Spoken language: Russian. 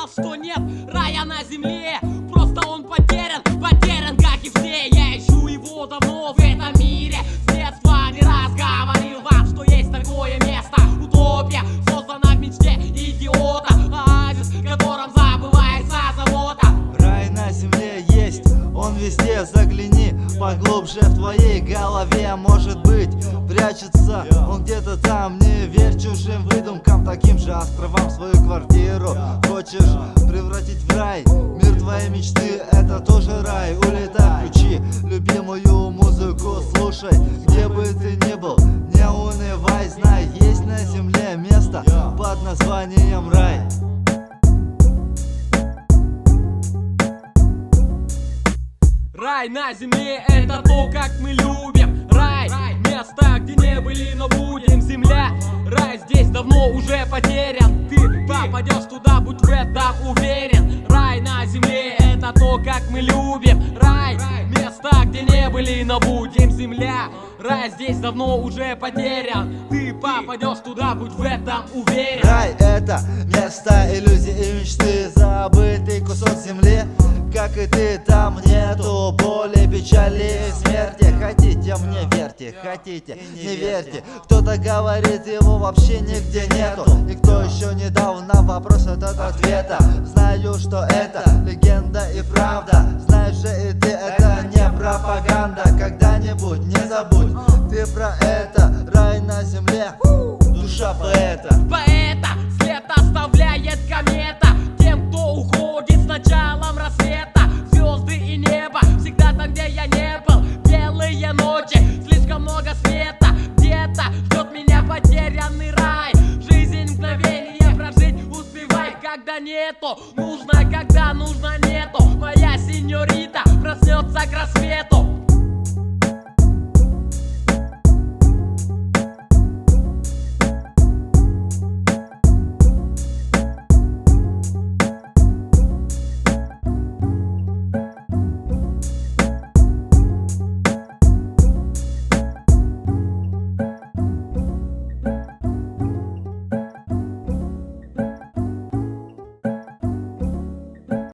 знал, что нет рая на земле. Просто он потерян, потерян, как и все. Я ищу его давно в этом мире. С детства не раз говорил вам, что есть такое место. Утопия, создана в мечте идиота. Оазис, в котором забывается забота. Рай на земле есть, он везде, загляни поглубже, в твоей голове, может быть, прячется он где-то там. Не верь чужим выдумкам, таким же островам свою квартиру хочешь превратить в рай. Мир твоей мечты — это тоже рай. Улетай, включи любимую музыку, слушай, где бы ты ни был, не унывай, знай, есть на земле место под названием рай. Рай на земле — это то, как мы любим. Рай — место, где не были, но будем. Земля — рай здесь давно уже потерян. Ты попадешь туда, будь в этом уверен. Рай на земле — это то, как мы любим. Рай — место, где не были, но будем. Земля — рай здесь давно уже потерян. Ты попадешь туда, будь в этом уверен. Рай — это место иллюзий и мечты, забытый кусок земли. Как и ты, там нету боли, печали и смерти. Хотите, мне верьте, хотите, не верьте. Кто-то говорит, его вообще нигде нету. И кто еще не дал на вопрос этот ответа. Знаю, что это легенда и правда. Знаешь же и ты, это не пропаганда. Когда-нибудь не забудь ты про это. Рай на земле, душа поэта. Поэта след оставляет комета тем, кто уходит с началом рассвета. Звезды и небо всегда там, где я не был. Белые ночи, слишком много света. Где-то ждет меня потерянный рай. Жизнь мгновение прожить успевай, когда нету. Нужно, когда нужно нету. Моя сеньорита проснется красота.